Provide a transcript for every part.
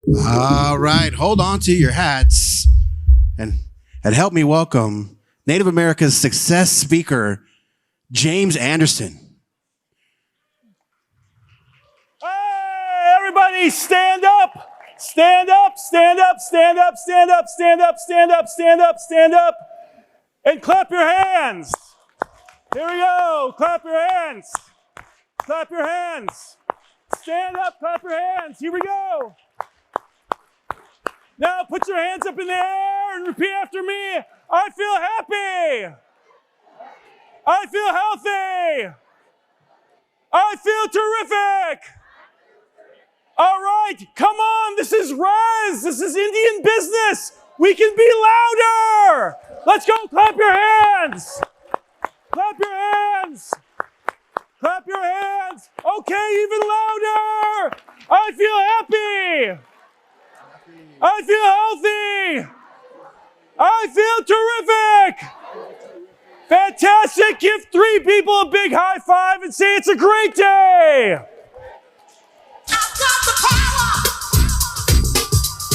All right, hold on to your hats and help me welcome Native America's success speaker, James Anderson. Hey, everybody stand up. Stand up, stand up, stand up, stand up, stand up, stand up, stand up, stand up, and clap your hands. Here we go. Clap your hands. Clap your hands. Stand up, clap your hands. Here we go. Now put your hands up in the air and repeat after me. I feel happy. I feel healthy. I feel terrific. All right, come on. This is Res. This is Indian business. We can be louder. Let's go. Clap your hands. Clap your hands. Clap your hands. Okay, even louder. I feel happy. I feel healthy. I feel terrific. Fantastic. Give 3 people a big high five and say it's a great day.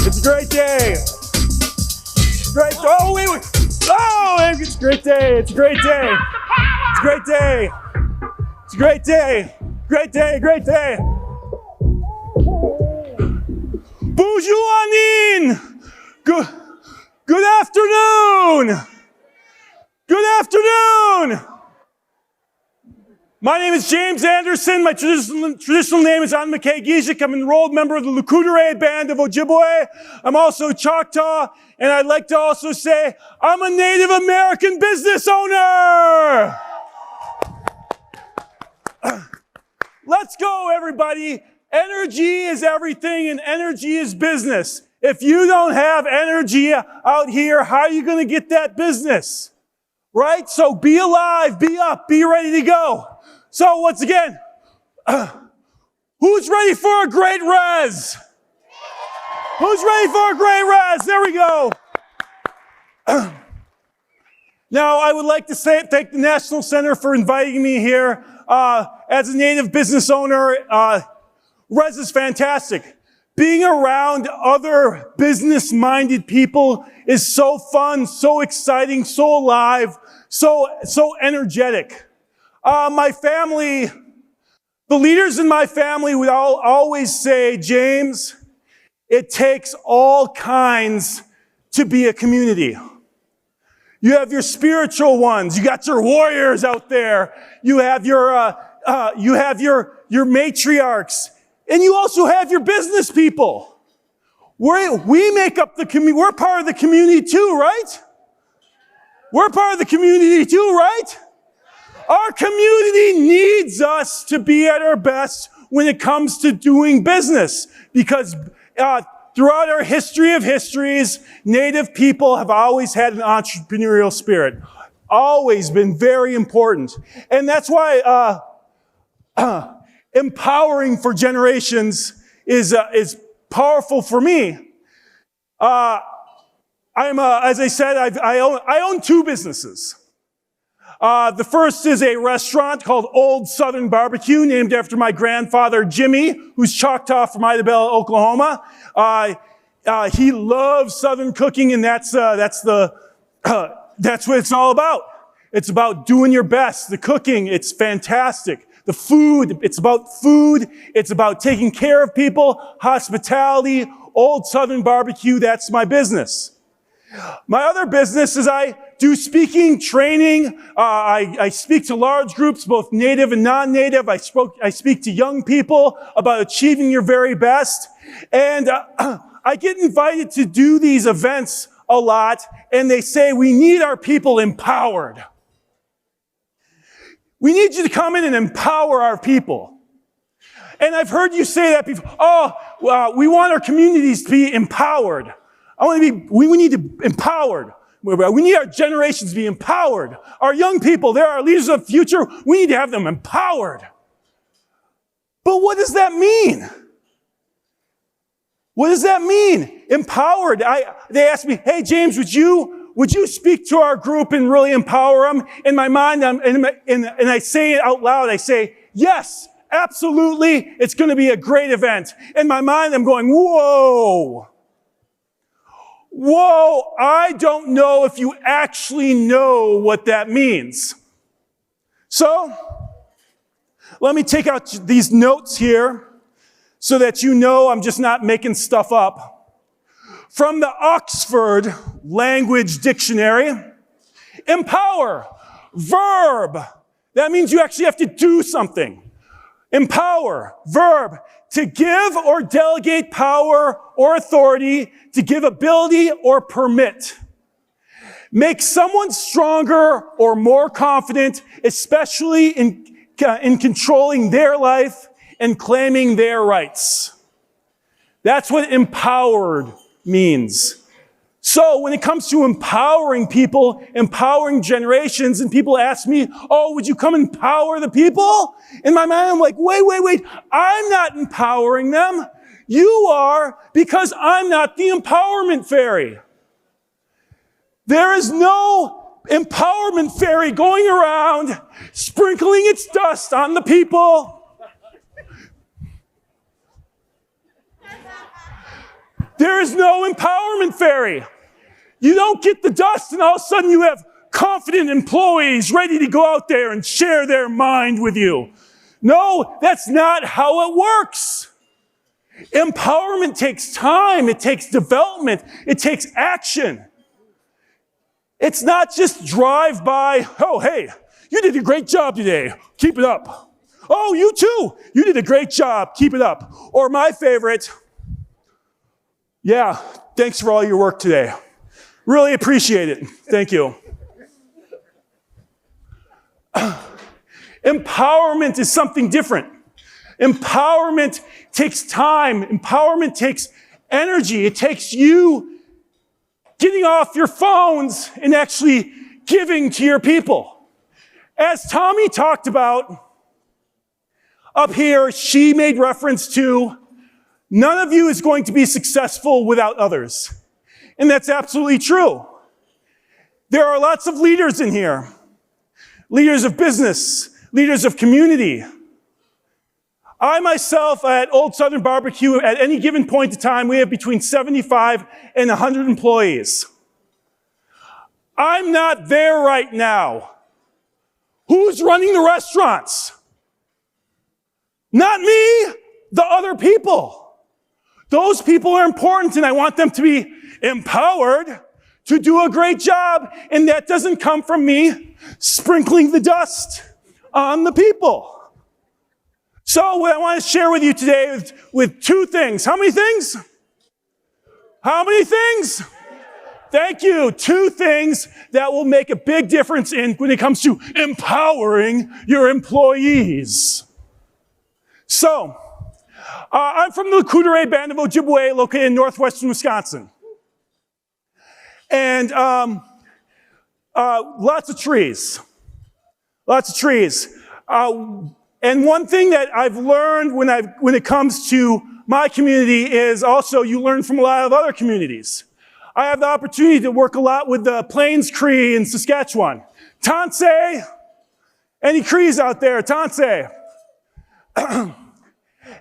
It's a great day. Great. Oh, wait. Oh, it's a great day. It's a great day. It's a great day. It's a great day. Great day. Great day. Bonjour, Good afternoon. Good afternoon. My name is James Anderson. My traditional name is NCAIED. I'm an enrolled member of the Lukudere band of Ojibwe. I'm also Choctaw, and I'd like to also say I'm a Native American business owner. Let's go, everybody. Energy is everything, and energy is business. If you don't have energy out here, how are you going to get that business? Right? So be alive, be up, be ready to go. So once again, who's ready for a great res? Who's ready for a great res? There we go. Now, I would like to thank the National Center for inviting me here. As a Native business owner, res is fantastic. Being around other business-minded people is so fun, so exciting, so alive, so energetic. My family, the leaders in my family would always say, James, it takes all kinds to be a community. You have your spiritual ones. You got your warriors out there. You have your matriarchs. And you also have your business people. We make up the community. We're part of the community too, right? We're part of the community too, right? Our community needs us to be at our best when it comes to doing business, because throughout our history of histories, Native people have always had an entrepreneurial spirit. Always been very important. And that's why empowering for generations is powerful for me. As I said, I own 2 businesses. The first is a restaurant called Old Southern Barbecue, named after my grandfather, Jimmy, who's Choctaw from Idabel, Oklahoma. He loves Southern cooking, and that's what it's all about. It's about doing your best. The cooking, it's fantastic. The food, it's about food. It's about taking care of people, hospitality. Old Southern Barbecue, that's my business. My other business is I do speaking, training. I speak to large groups, both Native and non-Native. I speak to young people about achieving your very best. And I get invited to do these events a lot, and they say we need our people empowered. We need you to come in and empower our people. And I've heard you say that before. We want our communities to be empowered. We need to be empowered. We need our generations to be empowered. Our young people, they're our leaders of the future. We need to have them empowered. But what does that mean? What does that mean? Empowered. They asked me, hey, James, would you speak to our group and really empower them? In my mind, and I say it out loud. I say, yes, Absolutely, it's going to be a great event. In my mind, I'm going, whoa. Whoa, I don't know if you actually know what that means. So, let me take out these notes here so that you know I'm just not making stuff up. From the Oxford Language Dictionary, empower, verb. That means you actually have to do something. Empower, verb, to give or delegate power or authority, to give ability or permit. Make someone stronger or more confident, especially in controlling their life and claiming their rights. That's what empowered means. So when it comes to empowering people, empowering generations, and people ask me, oh, would you come empower the people? In my mind, I'm like, wait, I'm not empowering them. You are, because I'm not the empowerment fairy. There is no empowerment fairy going around sprinkling its dust on the people. There is no empowerment fairy. You don't get the dust and all of a sudden you have confident employees ready to go out there and share their mind with you. No, that's not how it works. Empowerment takes time. It takes development. It takes action. It's not just drive by, oh, hey, you did a great job today. Keep it up. Oh, you too. You did a great job. Keep it up. Or my favorite, yeah, thanks for all your work today. Really appreciate it. Thank you. Empowerment is something different. Empowerment takes time. Empowerment takes energy. It takes you getting off your phones and actually giving to your people. As Tommy talked about up here, she made reference to none of you is going to be successful without others. And that's absolutely true. There are lots of leaders in here. Leaders of business, leaders of community. I myself at Old Southern Barbecue, at any given point in time, we have between 75 and 100 employees. I'm not there right now. Who's running the restaurants? Not me, the other people. Those people are important and I want them to be empowered to do a great job, and that doesn't come from me sprinkling the dust on the people. So what I want to share with you today is with two things. How many things? How many things? Thank you. Two things that will make a big difference when it comes to empowering your employees. So, I'm from the Coudray Band of Ojibwe, located in northwestern Wisconsin. And lots of trees. Lots of trees. And one thing that I've learned when it comes to my community is also you learn from a lot of other communities. I have the opportunity to work a lot with the Plains Cree in Saskatchewan. Tansei, any Crees out there? Tansei.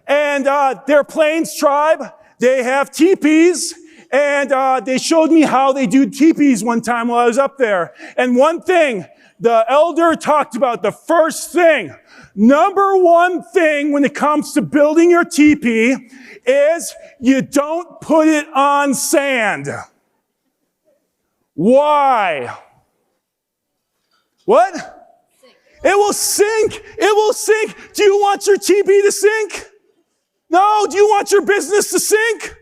And their Plains tribe, they have teepees, and they showed me how they do teepees one time while I was up there. And one thing, the elder talked about the first thing, number one thing when it comes to building your teepee is you don't put it on sand. Why? What? It will sink. It will sink. Do you want your teepee to sink? No. Do you want your business to sink?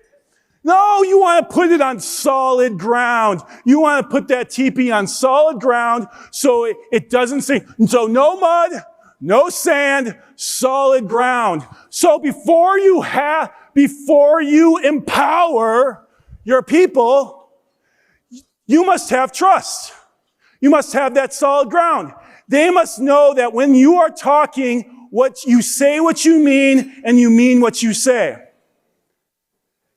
No, you want to put it on solid ground. You want to put that teepee on solid ground so it doesn't sink. And so no mud, no sand, solid ground. So before you empower your people, you must have trust. You must have that solid ground. They must know that when you are talking, what you say what you mean, and you mean what you say.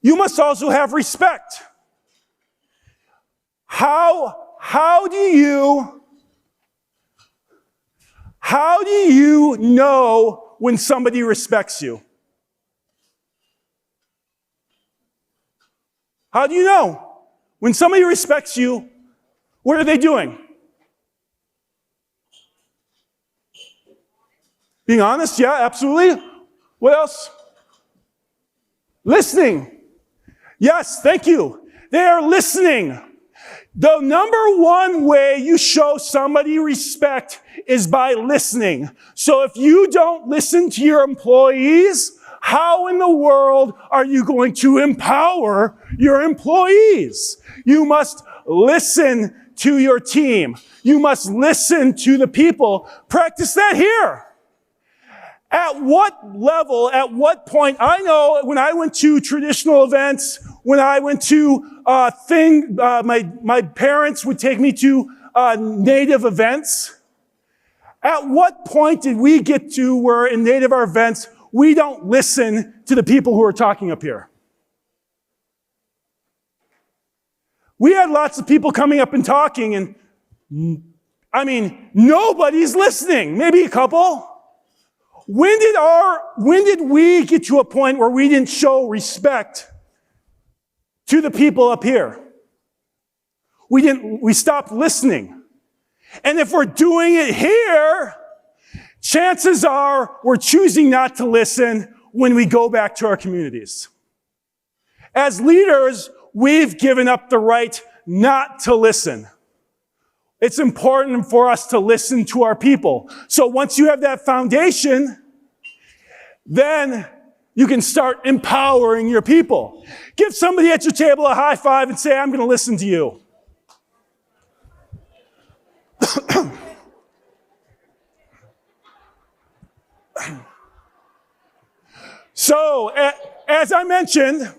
You must also have respect. How do you know when somebody respects you? How do you know? When somebody respects you, what are they doing? Being honest, yeah, absolutely. What else? Listening. Yes, thank you. They are listening. The number one way you show somebody respect is by listening. So if you don't listen to your employees, how in the world are you going to empower your employees? You must listen to your team. You must listen to the people. Practice that here. At what level, at what point, I know when I went to traditional events, when I went to my parents would take me to Native events. At what point did we get to where in Native events, we don't listen to the people who are talking up here? We had lots of people coming up and talking, and nobody's listening. Maybe a couple. When did we get to a point where we didn't show respect to the people up here? We stopped listening. And if we're doing it here, chances are we're choosing not to listen when we go back to our communities. As leaders, we've given up the right not to listen. It's important for us to listen to our people. So once you have that foundation, then you can start empowering your people. Give somebody at your table a high five and say, I'm going to listen to you. So, as I mentioned,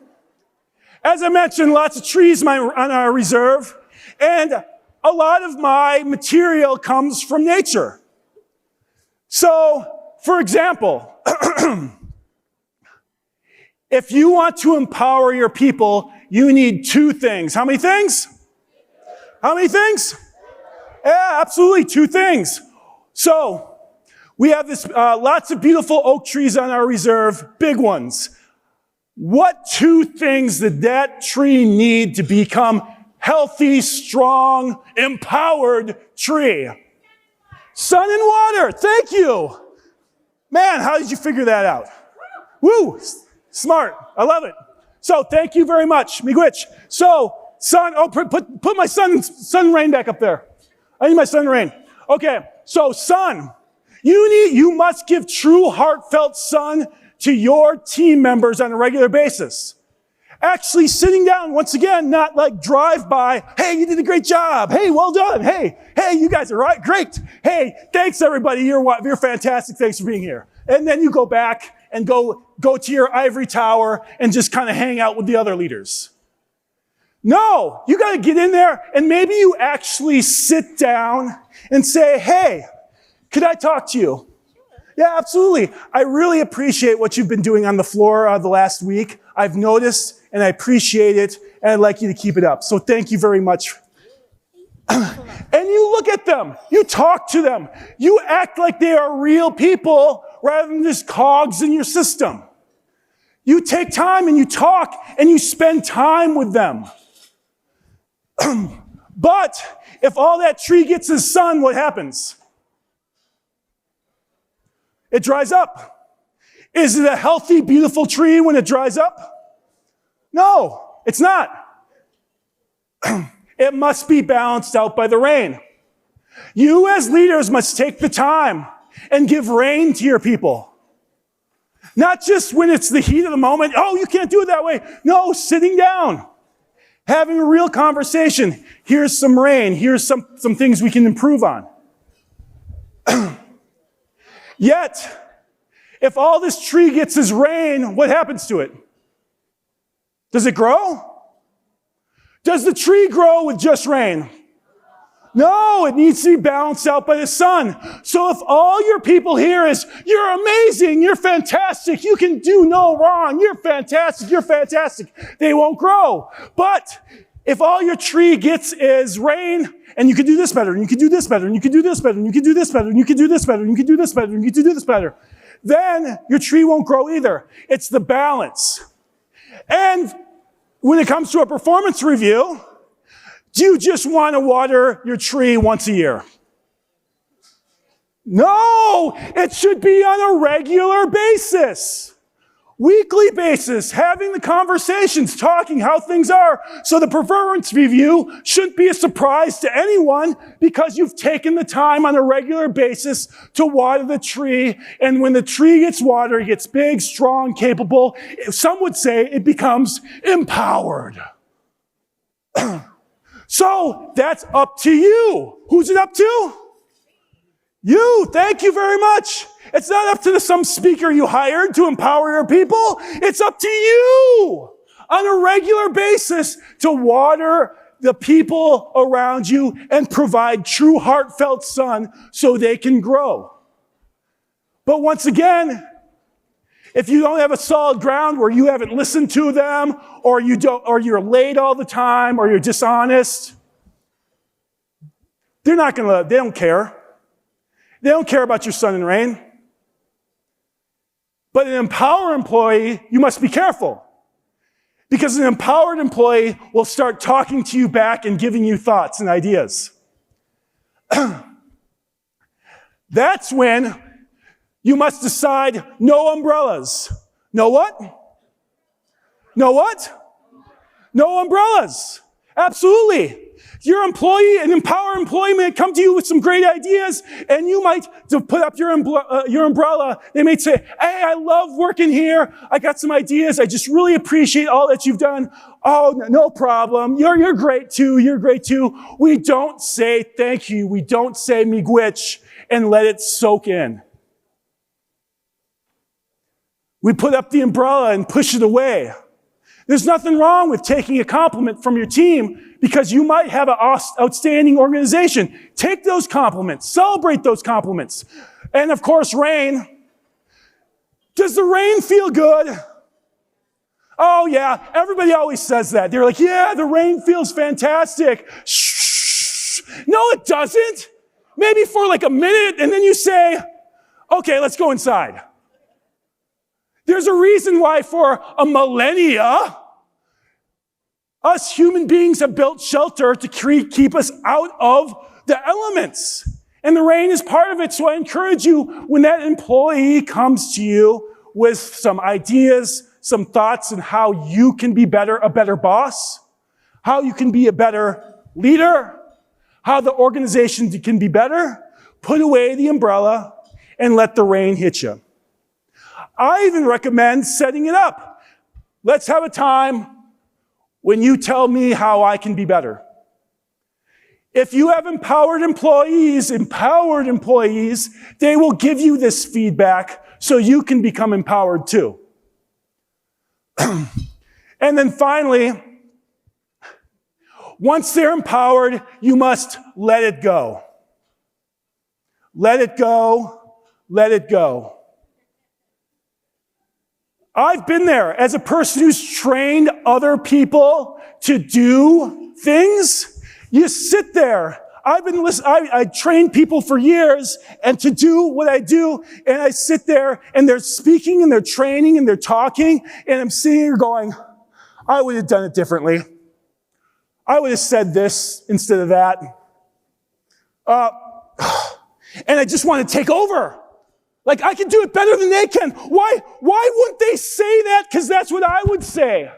lots of trees on our reserve, and a lot of my material comes from nature. So, for example, if you want to empower your people, you need two things. How many things? How many things? Yeah, absolutely, two things. So, we have lots of beautiful oak trees on our reserve, big ones. What two things did that tree need to become healthy, strong, empowered tree? Sun and water. Thank you. Man, how did you figure that out? Woo, smart. I love it. So thank you very much, Miigwech. So sun, put my sun rain back up there. I need my sun rain. Okay, so sun. You must give true heartfelt sun to your team members on a regular basis. Actually sitting down, once again, not like drive by, hey, you did a great job. Hey, well done. Hey, you guys are great. Hey, thanks everybody. You're fantastic. Thanks for being here. And then you go back and go to your ivory tower and just kind of hang out with the other leaders. No, you got to get in there and maybe you actually sit down and say, hey, could I talk to you? Yeah, absolutely. I really appreciate what you've been doing on the floor the last week. I've noticed and I appreciate it and I'd like you to keep it up. So thank you very much. And you look at them. You talk to them. You act like they are real people rather than just cogs in your system. You take time and you talk and you spend time with them. But if all that tree gets is sun, what happens? It dries up. Is it a healthy, beautiful tree when it dries up? No, it's not. It must be balanced out by the rain. You as leaders must take the time and give rain to your people. Not just when it's the heat of the moment. Oh, you can't do it that way. No, sitting down, having a real conversation. Here's some rain. Here's some things we can improve on. Yet, if all this tree gets is rain, what happens to it? Does it grow? Does the tree grow with just rain? No, it needs to be balanced out by the sun. So if all your people hear is, you're amazing, you're fantastic, you can do no wrong, you're fantastic, they won't grow. But if all your tree gets is rain, and you can do this better, and you can do this better, and you can do this better, and you can do this better, and you can do this better, and you can do this better, and you can do this better, then your tree won't grow either. It's the balance. And when it comes to a performance review, do you just want to water your tree once a year? No, it should be on a regular basis. Weekly basis, having the conversations, talking how things are. So the performance review shouldn't be a surprise to anyone because you've taken the time on a regular basis to water the tree. And when the tree gets watered, it gets big, strong, capable. Some would say it becomes empowered. So that's up to you. Who's it up to? You. Thank you very much. It's not up to some speaker you hired to empower your people. It's up to you on a regular basis to water the people around you and provide true heartfelt sun so they can grow. But once again, if you don't have a solid ground where you haven't listened to them, or you're late all the time, or you're dishonest, they don't care. They don't care about your sun and rain. But an empowered employee, you must be careful. Because an empowered employee will start talking to you back and giving you thoughts and ideas. That's when you must decide no umbrellas. No what? No what? No umbrellas. Absolutely. Your employee, an empowered employee, may come to you with some great ideas, and you might put up your umbrella. They may say, hey, I love working here. I got some ideas. I just really appreciate all that you've done. Oh, no problem. You're great too. You're great too. We don't say thank you. We don't say miigwech and let it soak in. We put up the umbrella and push it away. There's nothing wrong with taking a compliment from your team because you might have an outstanding organization. Take those compliments. Celebrate those compliments. And of course, rain. Does the rain feel good? Oh yeah, everybody always says that. They're like, yeah, the rain feels fantastic. Shh. No, it doesn't. Maybe for like a minute, and then you say, okay, let's go inside. There's a reason why for a millennia, us human beings have built shelter to keep us out of the elements. And the rain is part of it. So I encourage you, when that employee comes to you with some ideas, some thoughts on how you can be a better boss, how you can be a better leader, how the organization can be better, put away the umbrella and let the rain hit you. I even recommend setting it up. Let's have a time when you tell me how I can be better. If you have empowered employees, they will give you this feedback so you can become empowered too. And then finally, once they're empowered, you must let it go. Let it go. Let it go. I've been there as a person who's trained other people to do things. You sit there. I trained people for years and to do what I do, and I sit there and they're speaking and they're training and they're talking, and I'm sitting here going, I would have done it differently. I would have said this instead of that. And I just want to take over. Like, I can do it better than they can. Why wouldn't they say that? Because that's what I would say.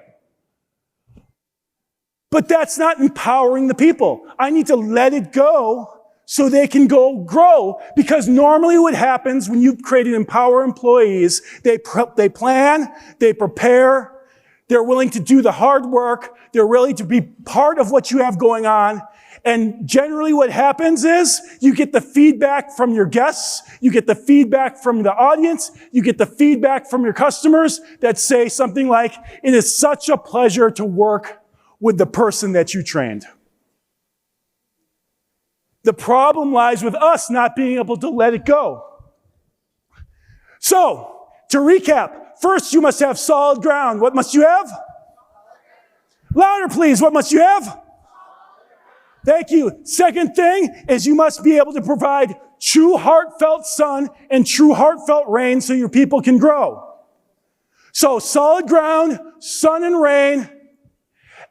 But that's not empowering the people. I need to let it go so they can go grow. Because normally what happens when you create and empower employees, they plan, they prepare, they're willing to do the hard work, they're willing to be part of what you have going on. And generally what happens is you get the feedback from your guests, you get the feedback from the audience, you get the feedback from your customers that say something like, it is such a pleasure to work with the person that you trained. The problem lies with us not being able to let it go. So, to recap, first you must have solid ground. What must you have? Louder, please. What must you have? Thank you. Second thing is you must be able to provide true heartfelt sun and true heartfelt rain so your people can grow. So solid ground, sun and rain,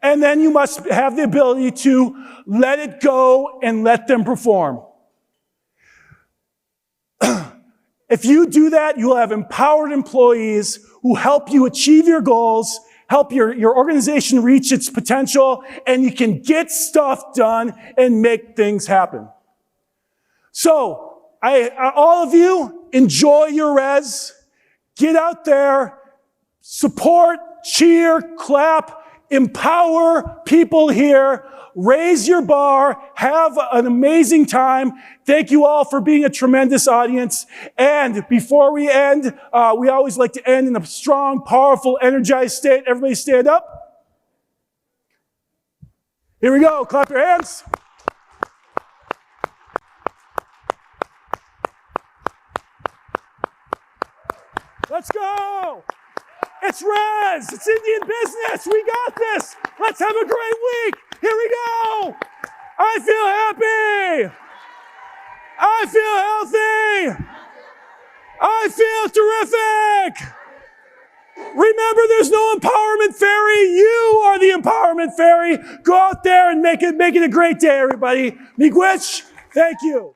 and then you must have the ability to let it go and let them perform. If you do that, you'll have empowered employees who help you achieve your goals, help your organization reach its potential, and you can get stuff done and make things happen. So, all of you, enjoy your res. Get out there, support, cheer, clap, empower people here. Raise your bar. Have an amazing time. Thank you all for being a tremendous audience. And before we end, we always like to end in a strong, powerful, energized state. Everybody stand up. Here we go. Clap your hands. Let's go. It's Res. It's Indian business. We got this. Let's have a great week. Here we go. I feel happy. I feel healthy. I feel terrific. Remember, there's no empowerment fairy. You are the empowerment fairy. Go out there and make it a great day, everybody. Miigwech, thank you.